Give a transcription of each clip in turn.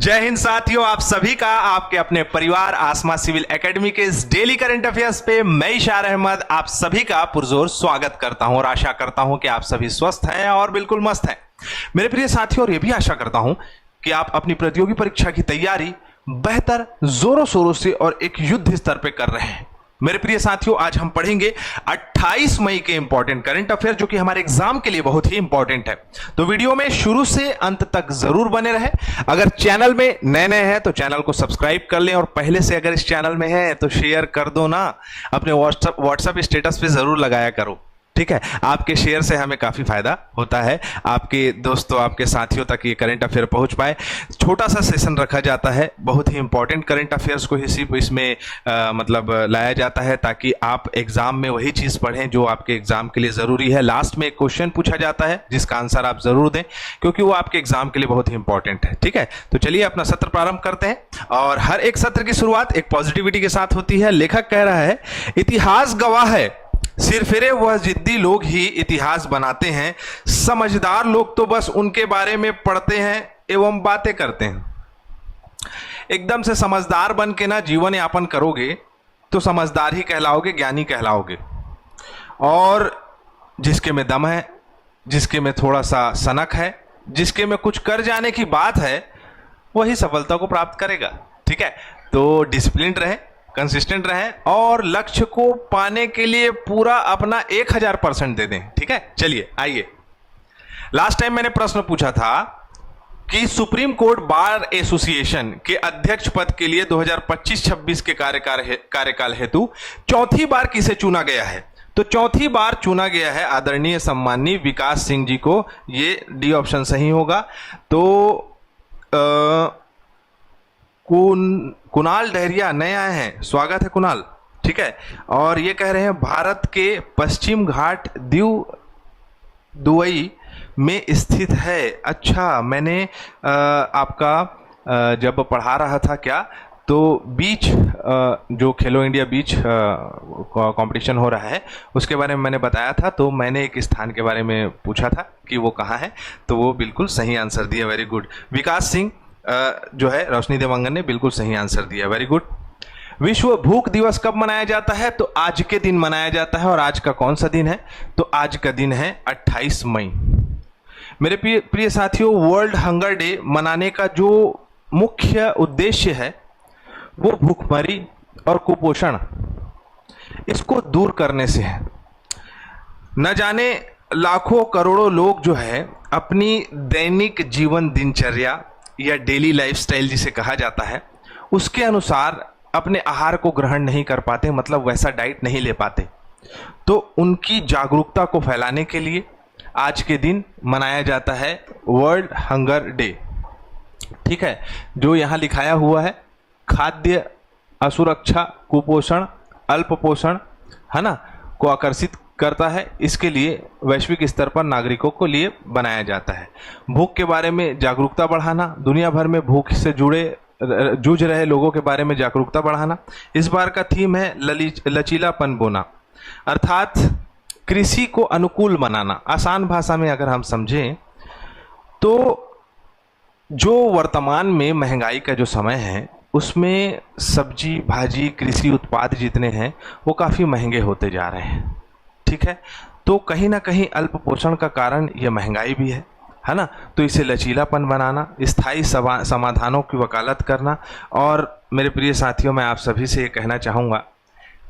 जय हिंद साथियों, आप सभी का आपके अपने परिवार आसमा सिविल एकेडमी के इस डेली करंट अफेयर्स पे मैं इशार अहमद आप सभी का पुरजोर स्वागत करता हूं और आशा करता हूं कि आप सभी स्वस्थ हैं और बिल्कुल मस्त हैं। मेरे प्रिय साथियों, और ये भी आशा करता हूं कि आप अपनी प्रतियोगी परीक्षा की तैयारी बेहतर जोरों शोरों से और एक युद्ध स्तर पर कर रहे हैं। मेरे प्रिय साथियों, आज हम पढ़ेंगे 28 मई के इंपॉर्टेंट करंट अफेयर जो कि हमारे एग्जाम के लिए बहुत ही इंपॉर्टेंट है। तो वीडियो में शुरू से अंत तक जरूर बने रहे। अगर चैनल में नए नए हैं तो चैनल को सब्सक्राइब कर लें और पहले से अगर इस चैनल में है तो शेयर कर दो ना, अपने व्हाट्सएप स्टेटस पे जरूर लगाया करो। ठीक है, आपके शेयर से हमें काफी फायदा होता है, आपके दोस्तों आपके साथियों तक ये करंट अफेयर पहुंच पाए। छोटा सा सेशन रखा जाता है, बहुत ही इंपॉर्टेंट करंट अफेयर्स को ही सिर्फ इसमें मतलब लाया जाता है ताकि आप एग्जाम में वही चीज पढ़ें जो आपके एग्जाम के लिए जरूरी है। लास्ट में एक क्वेश्चन पूछा जाता है जिसका आंसर आप जरूर दें क्योंकि वो आपके एग्जाम के लिए बहुत ही इंपॉर्टेंट है। ठीक है, तो चलिए अपना सत्र प्रारंभ करते हैं और हर एक सत्र की शुरुआत एक पॉजिटिविटी के साथ होती है। लेखक कह रहा है, इतिहास गवाह है सिरफिरे वह जिद्दी लोग ही इतिहास बनाते हैं, समझदार लोग तो बस उनके बारे में पढ़ते हैं एवं बातें करते हैं। एकदम से समझदार बन के ना जीवन यापन करोगे तो समझदार ही कहलाओगे, ज्ञानी कहलाओगे। और जिसके में दम है, जिसके में थोड़ा सा सनक है, जिसके में कुछ कर जाने की बात है, वही सफलता को प्राप्त करेगा। ठीक है, तो डिसिप्लिन रहे, कंसिस्टेंट रहें और लक्ष्य को पाने के लिए पूरा अपना 1000% दे दें। ठीक है, चलिए आइए। लास्ट टाइम मैंने प्रश्न पूछा था कि सुप्रीम कोर्ट बार एसोसिएशन के अध्यक्ष पद के लिए 2025-26 के कार्यकाल हेतु चौथी बार किसे चुना गया है। तो चौथी बार चुना गया है आदरणीय सम्माननीय विकास सिंह जी को। ये डी ऑप्शन सही होगा। तो कुणाल डहरिया नए आए हैं, स्वागत है कुणाल। ठीक है, और ये कह रहे हैं भारत के पश्चिम घाट दीव दुबई में स्थित है। अच्छा, मैंने आपका जब पढ़ा रहा था क्या तो बीच जो खेलो इंडिया बीच कंपटीशन हो रहा है उसके बारे में मैंने बताया था। तो मैंने एक स्थान के बारे में पूछा था कि वो कहाँ है, तो वो बिल्कुल सही आंसर दिया। Very good. विकास सिंह जो है रोशनी देवांगन ने बिल्कुल सही आंसर दिया। Very good. विश्व भूख दिवस कब मनाया जाता है? तो आज के दिन मनाया जाता है। और आज का कौन सा दिन है? तो आज का दिन है 28 मई। मेरे प्रिय साथियों, वर्ल्ड हंगर डे मनाने का जो मुख्य उद्देश्य है वो भूखमरी और कुपोषण इसको दूर करने से है। न जाने लाखों करोड़ों लोग जो है अपनी दैनिक जीवन दिनचर्या या डेली लाइफस्टाइल जिसे कहा जाता है उसके अनुसार अपने आहार को ग्रहण नहीं कर पाते, मतलब वैसा डाइट नहीं ले पाते। तो उनकी जागरूकता को फैलाने के लिए आज के दिन मनाया जाता है वर्ल्ड हंगर डे। ठीक है, जो यहाँ लिखाया हुआ है खाद्य असुरक्षा, कुपोषण, अल्प पोषण है ना को आकर्षित करता है, इसके लिए वैश्विक स्तर पर नागरिकों को लिए बनाया जाता है। भूख के बारे में जागरूकता बढ़ाना, दुनिया भर में भूख से जूझ रहे लोगों के बारे में जागरूकता बढ़ाना। इस बार का थीम है लचीलापन बोना, अर्थात कृषि को अनुकूल बनाना। आसान भाषा में अगर हम समझें तो जो वर्तमान में महंगाई का जो समय है उसमें सब्जी भाजी कृषि उत्पाद जितने हैं वो काफ़ी महंगे होते जा रहे हैं। ठीक है, तो कहीं ना कहीं अल्प पोषण का कारण यह महंगाई भी है ना। तो इसे लचीलापन बनाना, स्थायी समाधानों की वकालत करना। और मेरे प्रिय साथियों, मैं आप सभी से ये कहना चाहूँगा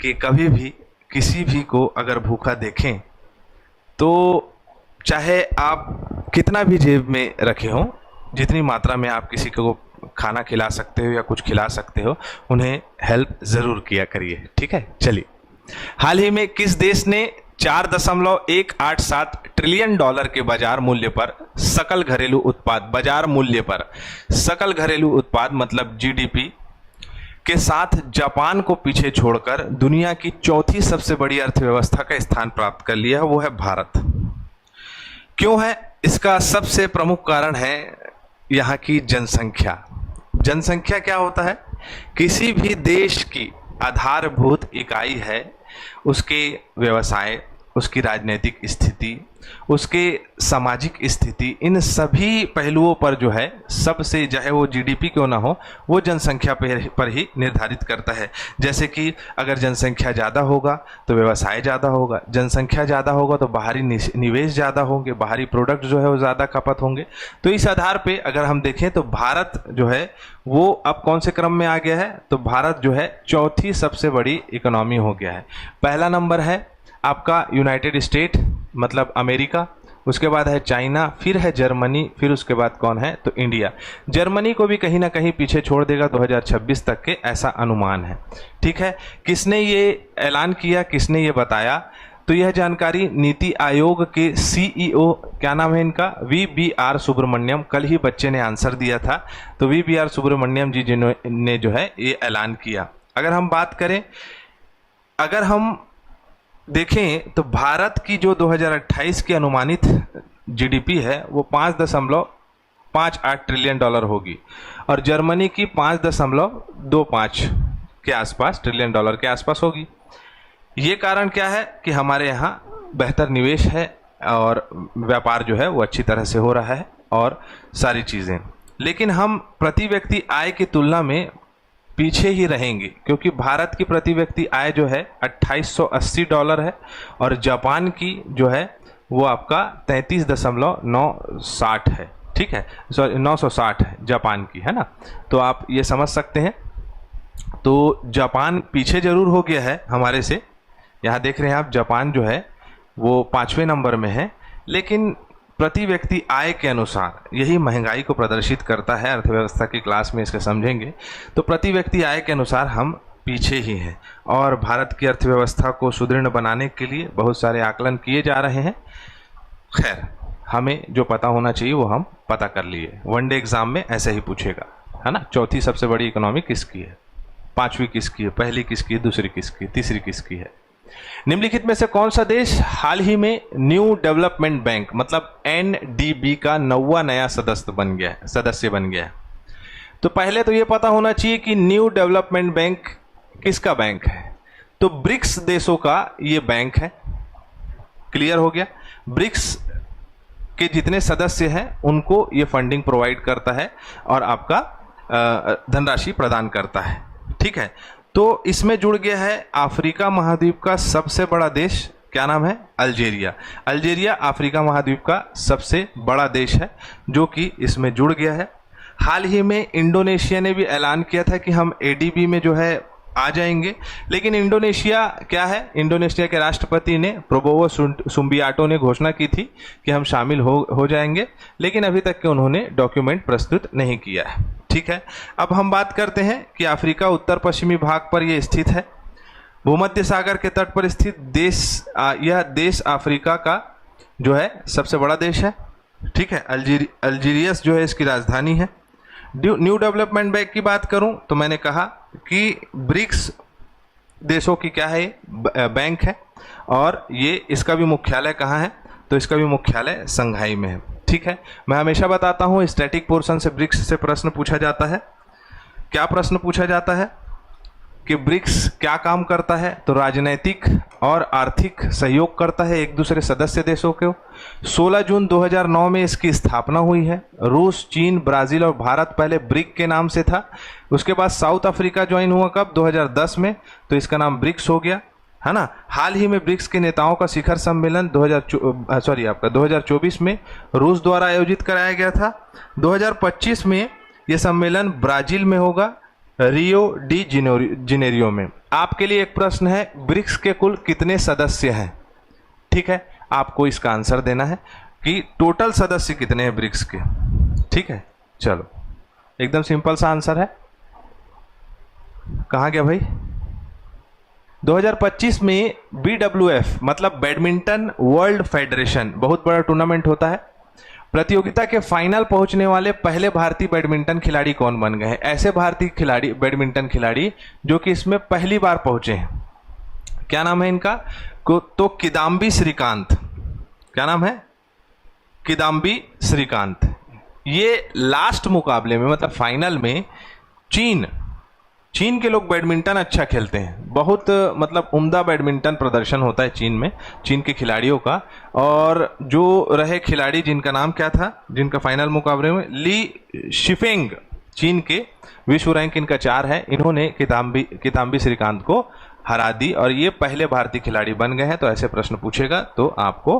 कि कभी भी किसी भी को अगर भूखा देखें तो चाहे आप कितना भी जेब में रखे हों, जितनी मात्रा में आप किसी को खाना खिला सकते हो या कुछ खिला सकते हो, उन्हें हेल्प ज़रूर किया करिए। ठीक है, चलिए। हाल ही में किस देश ने 4.187 ट्रिलियन डॉलर के बाजार मूल्य पर सकल घरेलू उत्पाद, बाजार मूल्य पर सकल घरेलू उत्पाद मतलब जीडीपी के साथ जापान को पीछे छोड़कर दुनिया की चौथी सबसे बड़ी अर्थव्यवस्था का स्थान प्राप्त कर लिया है? वो है भारत। क्यों है? इसका सबसे प्रमुख कारण है यहाँ की जनसंख्या। जनसंख्या क्या होता है? किसी भी देश की आधारभूत इकाई है उसके व्यवसाय, उसकी राजनीतिक स्थिति, उसके सामाजिक स्थिति, इन सभी पहलुओं पर जो है सबसे, चाहे वो जीडीपी क्यों ना हो, वो जनसंख्या पर ही निर्धारित करता है। जैसे कि अगर जनसंख्या ज़्यादा होगा तो व्यवसाय ज़्यादा होगा, जनसंख्या ज़्यादा होगा तो बाहरी निवेश ज़्यादा होंगे, बाहरी प्रोडक्ट जो है वो ज़्यादा खपत होंगे। तो इस आधार पे अगर हम देखें तो भारत जो है वो अब कौन से क्रम में आ गया है, तो भारत जो है चौथी सबसे बड़ी इकोनॉमी हो गया है। पहला नंबर है आपका यूनाइटेड स्टेट मतलब अमेरिका, उसके बाद है चाइना, फिर है जर्मनी, फिर उसके बाद कौन है तो इंडिया। जर्मनी को भी कहीं ना कहीं पीछे छोड़ देगा 2026 तक के, ऐसा अनुमान है। ठीक है, किसने ये ऐलान किया, किसने ये बताया, तो यह जानकारी नीति आयोग के सीईओ, क्या नाम है इनका, VBR सुब्रमण्यम, कल ही बच्चे ने आंसर दिया था, तो VBR सुब्रमण्यम जी जिन्होंने जो है ये ऐलान किया। अगर हम बात करें, अगर हम देखें तो भारत की जो 2028 की अनुमानित जीडीपी है वो 5.58 ट्रिलियन डॉलर होगी और जर्मनी की 5.25 के आसपास ट्रिलियन डॉलर के आसपास होगी। ये कारण क्या है कि हमारे यहाँ बेहतर निवेश है और व्यापार जो है वो अच्छी तरह से हो रहा है और सारी चीज़ें, लेकिन हम प्रति व्यक्ति आय की तुलना में पीछे ही रहेंगे, क्योंकि भारत की प्रति व्यक्ति आय जो है 2880 डॉलर है और जापान की जो है वो आपका 33.960 है। ठीक है, सॉरी 960 है जापान की, है ना। तो आप ये समझ सकते हैं, तो जापान पीछे जरूर हो गया है हमारे से। यहाँ देख रहे हैं आप, जापान जो है वो 5वें नंबर में है, लेकिन प्रति व्यक्ति आय के अनुसार यही महंगाई को प्रदर्शित करता है। अर्थव्यवस्था की क्लास में इसके समझेंगे तो प्रति व्यक्ति आय के अनुसार हम पीछे ही हैं और भारत की अर्थव्यवस्था को सुदृढ़ बनाने के लिए बहुत सारे आकलन किए जा रहे हैं। खैर, हमें जो पता होना चाहिए वो हम पता कर लिए। वनडे एग्जाम में ऐसे ही पूछेगा, है ना। चौथी सबसे बड़ी इकोनॉमी किसकी है, पांचवी किसकी है, पहली किसकी है, दूसरी किसकी है, तीसरी किसकी है। निम्नलिखित में से कौन सा देश हाल ही में न्यू डेवलपमेंट बैंक मतलब NDB का 9वां नया सदस्य बन गया है। तो पहले तो ये पता होना चाहिए कि न्यू डेवलपमेंट बैंक किसका बैंक है, तो ब्रिक्स देशों का ये बैंक है। क्लियर हो गया, ब्रिक्स के जितने सदस्य हैं उनको ये फंडिंग प्रोवाइड करता है और आपका धनराशि प्रदान करता है। ठीक है, तो इसमें जुड़ गया है अफ्रीका महाद्वीप का सबसे बड़ा देश, क्या नाम है, अल्जीरिया। अल्जीरिया अफ्रीका महाद्वीप का सबसे बड़ा देश है जो कि इसमें जुड़ गया है। हाल ही में इंडोनेशिया ने भी ऐलान किया था कि हम ADB में जो है आ जाएंगे, लेकिन इंडोनेशिया क्या है, इंडोनेशिया के राष्ट्रपति ने प्रोबोवो सुबियांटो ने घोषणा की थी कि हम शामिल हो जाएंगे, लेकिन अभी तक के उन्होंने डॉक्यूमेंट प्रस्तुत नहीं किया है। ठीक है, अब हम बात करते हैं कि अफ्रीका उत्तर पश्चिमी भाग पर यह स्थित है, भूमध्य सागर के तट पर स्थित देश। यह देश अफ्रीका का जो है सबसे बड़ा देश है। ठीक है, अल्जीरियस जो है इसकी राजधानी है। न्यू डेवलपमेंट बैंक की बात करूं तो मैंने कहा कि ब्रिक्स देशों की क्या है, बैंक है और ये इसका भी मुख्यालय कहाँ है, तो इसका भी मुख्यालय संघाई में है। ठीक है, मैं हमेशा बताता हूँ स्टैटिक पोर्शन से ब्रिक्स से प्रश्न पूछा जाता है। क्या प्रश्न पूछा जाता है कि ब्रिक्स क्या काम करता है, तो राजनैतिक और आर्थिक सहयोग करता है एक दूसरे सदस्य देशों को। 16 जून 2009 में इसकी स्थापना हुई है। रूस, चीन, ब्राज़ील और भारत पहले ब्रिक के नाम से था, उसके बाद साउथ अफ्रीका ज्वाइन हुआ कब, 2010 में, तो इसका नाम ब्रिक्स हो गया, है ना। हाल ही में ब्रिक्स के नेताओं का शिखर सम्मेलन 2024 में रूस द्वारा आयोजित कराया गया था। 2025 में यह सम्मेलन ब्राज़ील में होगा, रियो डी जेनेरियो में। आपके लिए एक प्रश्न है, ब्रिक्स के कुल कितने सदस्य हैं। ठीक है, आपको इसका आंसर देना है कि टोटल सदस्य कितने हैं ब्रिक्स के। ठीक है, चलो एकदम सिंपल सा आंसर है। कहाँ गया भाई, 2025 में BWF मतलब बैडमिंटन वर्ल्ड फेडरेशन, बहुत बड़ा टूर्नामेंट होता है। प्रतियोगिता के फाइनल पहुंचने वाले पहले भारतीय बैडमिंटन खिलाड़ी कौन बन गए हैं, ऐसे भारतीय खिलाड़ी, बैडमिंटन खिलाड़ी जो कि इसमें पहली बार पहुंचे हैं। क्या नाम है इनका, तो किदाम्बी श्रीकांत। क्या नाम है, किदाम्बी श्रीकांत। ये लास्ट मुकाबले में मतलब फाइनल में चीन चीन के लोग बैडमिंटन अच्छा खेलते हैं, बहुत मतलब उम्दा बैडमिंटन प्रदर्शन होता है चीन में, चीन के खिलाड़ियों का। और जो रहे खिलाड़ी जिनका नाम क्या था, जिनका फाइनल मुकाबले में, ली शिफेंग, चीन के विश्व रैंक इनका 4 है, इन्होंने किदाम्बी श्रीकांत को हरा दी और ये पहले भारतीय खिलाड़ी बन गए हैं। तो ऐसे प्रश्न पूछेगा तो आपको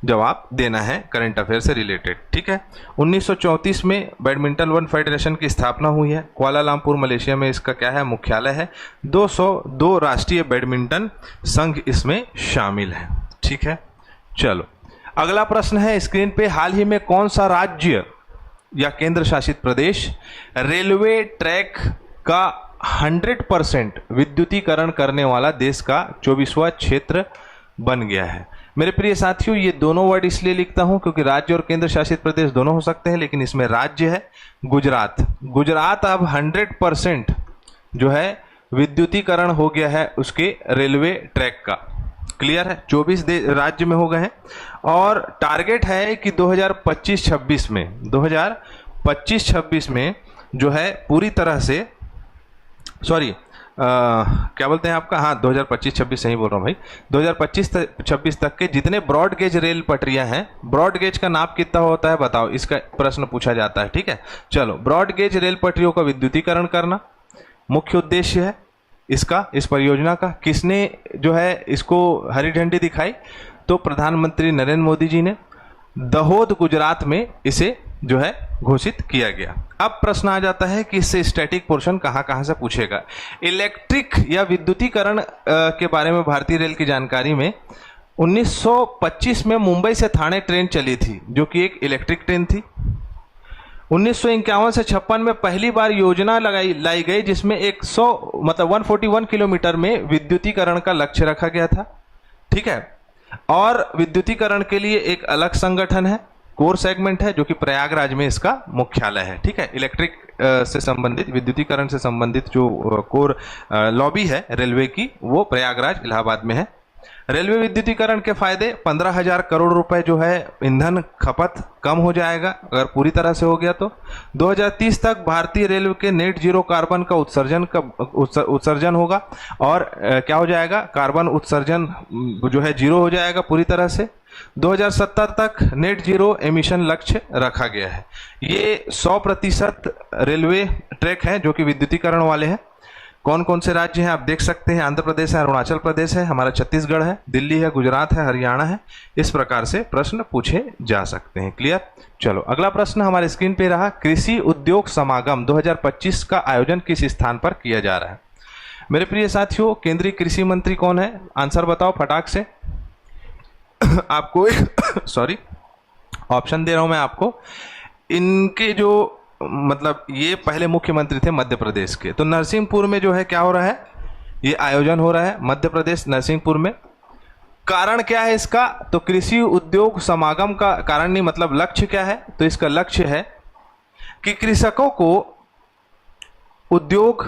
जवाब देना है करंट अफेयर से रिलेटेड, ठीक है। 1934 में बैडमिंटन वर्ल्ड फेडरेशन की स्थापना हुई है, कुआलालंपुर मलेशिया में इसका क्या है, मुख्यालय है। 202 राष्ट्रीय बैडमिंटन संघ इसमें शामिल है, ठीक है। चलो अगला प्रश्न है स्क्रीन पे, हाल ही में कौन सा राज्य या केंद्र शासित प्रदेश रेलवे ट्रैक का 100% विद्युतीकरण करने वाला देश का 24वां क्षेत्र बन गया है? मेरे प्रिय साथियों, ये दोनों वर्ड इसलिए लिखता हूं क्योंकि राज्य और केंद्र शासित प्रदेश दोनों हो सकते हैं, लेकिन इसमें राज्य है गुजरात। गुजरात अब 100% जो है विद्युतीकरण हो गया है उसके रेलवे ट्रैक का। क्लियर है, 24 राज्य में हो गए हैं और टारगेट है कि 2025-26 में जो है पूरी तरह से, सॉरी क्या बोलते हैं आपका, हाँ 2025-26 सही बोल रहा हूँ भाई, 2025-26 तक के जितने ब्रॉड गेज रेल पटरियां हैं, ब्रॉड गेज का नाप कितना होता है बताओ, इसका प्रश्न पूछा जाता है, ठीक है। चलो, ब्रॉड गेज रेल पटरियों का विद्युतीकरण करना मुख्य उद्देश्य है इसका, इस परियोजना का। किसने जो है इसको हरी झंडी दिखाई? तो प्रधानमंत्री नरेंद्र मोदी जी ने। दहोद गुजरात में इसे जो है घोषित किया गया। अब प्रश्न आ जाता है कि इससे स्टैटिक पोर्शन कहां कहां से पूछेगा। इलेक्ट्रिक या विद्युतीकरण के बारे में भारतीय रेल की जानकारी में 1925 में मुंबई से थाने ट्रेन चली थी जो कि एक इलेक्ट्रिक ट्रेन थी। 1951 से 56 में पहली बार योजना लाई गई जिसमें 141 किलोमीटर में विद्युतीकरण का लक्ष्य रखा गया था, ठीक है। और विद्युतीकरण के लिए एक अलग संगठन है, कोर सेगमेंट है, जो कि प्रयागराज में इसका मुख्यालय है, ठीक है। इलेक्ट्रिक से संबंधित, विद्युतीकरण से संबंधित जो कोर लॉबी है रेलवे की, वो प्रयागराज इलाहाबाद में है। रेलवे विद्युतीकरण के फायदे, 15,000 करोड़ रुपए जो है ईंधन खपत कम हो जाएगा अगर पूरी तरह से हो गया तो। 2030 तक भारतीय रेलवे के नेट जीरो कार्बन का उत्सर्जन होगा और क्या हो जाएगा, कार्बन उत्सर्जन जो है जीरो हो जाएगा पूरी तरह से। 2070 तक नेट जीरो एमिशन लक्ष्य रखा गया है। ये 100% रेलवे ट्रैक हैं जो कि विद्युतीकरण वाले हैं। कौन कौन से राज्य हैं आप देख सकते हैं, आंध्र प्रदेश है, अरुणाचल प्रदेश है, हमारा छत्तीसगढ़ है, दिल्ली है, गुजरात है, हरियाणा है। इस प्रकार से प्रश्न पूछे जा सकते हैं। क्लियर। चलो अगला प्रश्न हमारे स्क्रीन पे रहा, कृषि उद्योग समागम 2025 का आयोजन किस स्थान पर किया जा रहा है? मेरे प्रिय साथियों, केंद्रीय कृषि मंत्री कौन है? आंसर बताओ फटाक से। आपको सॉरी ऑप्शन दे रहा हूं मैं आपको। इनके जो मतलब ये पहले मुख्यमंत्री थे मध्य प्रदेश के। तो नरसिंहपुर में जो है क्या हो रहा है, ये आयोजन हो रहा है मध्य प्रदेश नरसिंहपुर में। कारण क्या है इसका? तो कृषि उद्योग समागम का कारण नहीं, मतलब लक्ष्य क्या है? तो इसका लक्ष्य है कि कृषकों को उद्योग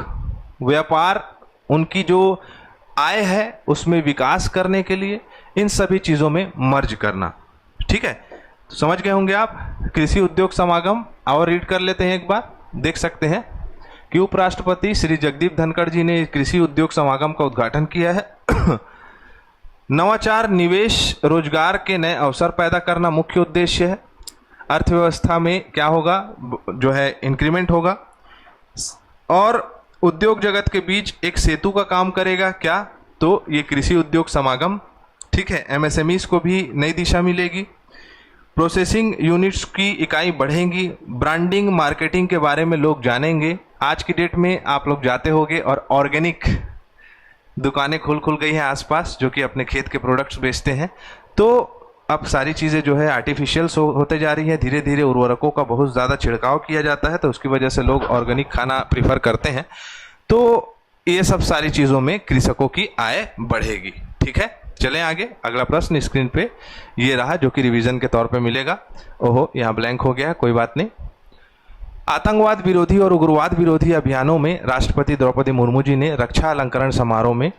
व्यापार, उनकी जो आय है उसमें विकास करने के लिए इन सभी चीजों में मर्ज करना, ठीक है। समझ गए होंगे आप कृषि उद्योग समागम। और रीड कर लेते हैं एक बार, देख सकते हैं कि उपराष्ट्रपति श्री जगदीप धनखड़ जी ने कृषि उद्योग समागम का उद्घाटन किया है। नवाचार, निवेश, रोजगार के नए अवसर पैदा करना मुख्य उद्देश्य है। अर्थव्यवस्था में क्या होगा, जो है इंक्रीमेंट होगा और उद्योग जगत के बीच एक सेतु का काम करेगा। क्या? तो ये कृषि उद्योग समागम, ठीक है। एमएसएमईज को भी नई दिशा मिलेगी। प्रोसेसिंग यूनिट्स की इकाई बढ़ेंगी। ब्रांडिंग, मार्केटिंग के बारे में लोग जानेंगे। आज की डेट में आप लोग जाते होंगे और ऑर्गेनिक दुकानें खुल गई हैं आसपास, जो कि अपने खेत के प्रोडक्ट्स बेचते हैं। तो अब सारी चीज़ें जो है आर्टिफिशियल्स होते जा रही है, धीरे धीरे उर्वरकों का बहुत ज़्यादा छिड़काव किया जाता है, तो उसकी वजह से लोग ऑर्गेनिक खाना प्रीफर करते हैं। तो ये सब सारी चीज़ों में कृषकों की आय बढ़ेगी, ठीक है। चलें आगे। अगला प्रश्न स्क्रीन पे ये रहा, जो कि रिवीजन के तौर पे मिलेगा। ओहो, यहाँ ब्लैंक हो गया, कोई बात नहीं। आतंकवाद विरोधी और उग्रवाद विरोधी अभियानों में राष्ट्रपति द्रौपदी मुर्मू जी ने रक्षा अलंकरण समारोह में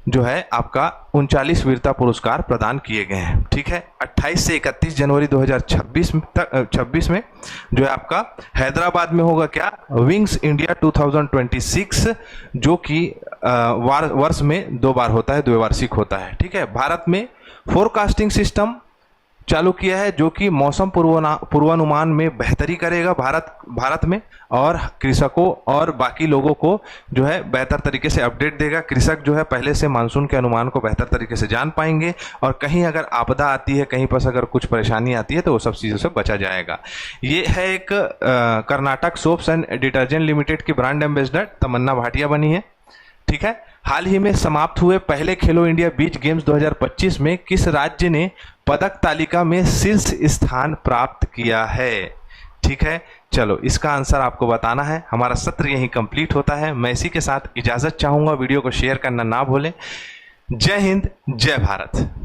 जो है आपका 39 वीरता पुरस्कार प्रदान किए गए हैं। ठीक है, 28 से 31 जनवरी 2026 तक 26 में जो है आपका हैदराबाद में होगा क्या, विंग्स इंडिया 2026, जो कि वर्ष में 2 बार होता है, द्विवार्षिक होता है। ठीक है, भारत में फोरकास्टिंग सिस्टम चालू किया है जो कि मौसम पूर्वानुमान में बेहतरी करेगा भारत में, और कृषकों और बाकी लोगों को जो है बेहतर तरीके से अपडेट देगा। कृषक जो है पहले से मानसून के अनुमान को बेहतर तरीके से जान पाएंगे, और कहीं अगर आपदा आती है, कहीं पर अगर कुछ परेशानी आती है तो वो सब चीज़ों से बचा जाएगा। ये है एक Karnataka soaps and detergent limited की ब्रांड एम्बेसडर तमन्ना भाटिया बनी है। ठीक है, हाल ही में समाप्त हुए पहले खेलो इंडिया बीच गेम्स 2025 में किस राज्य ने पदक तालिका में शीर्ष स्थान प्राप्त किया है? ठीक है, चलो इसका आंसर आपको बताना है। हमारा सत्र यहीं कंप्लीट होता है। मैं इसी के साथ इजाजत चाहूंगा, वीडियो को शेयर करना ना भूलें। जय हिंद, जय भारत।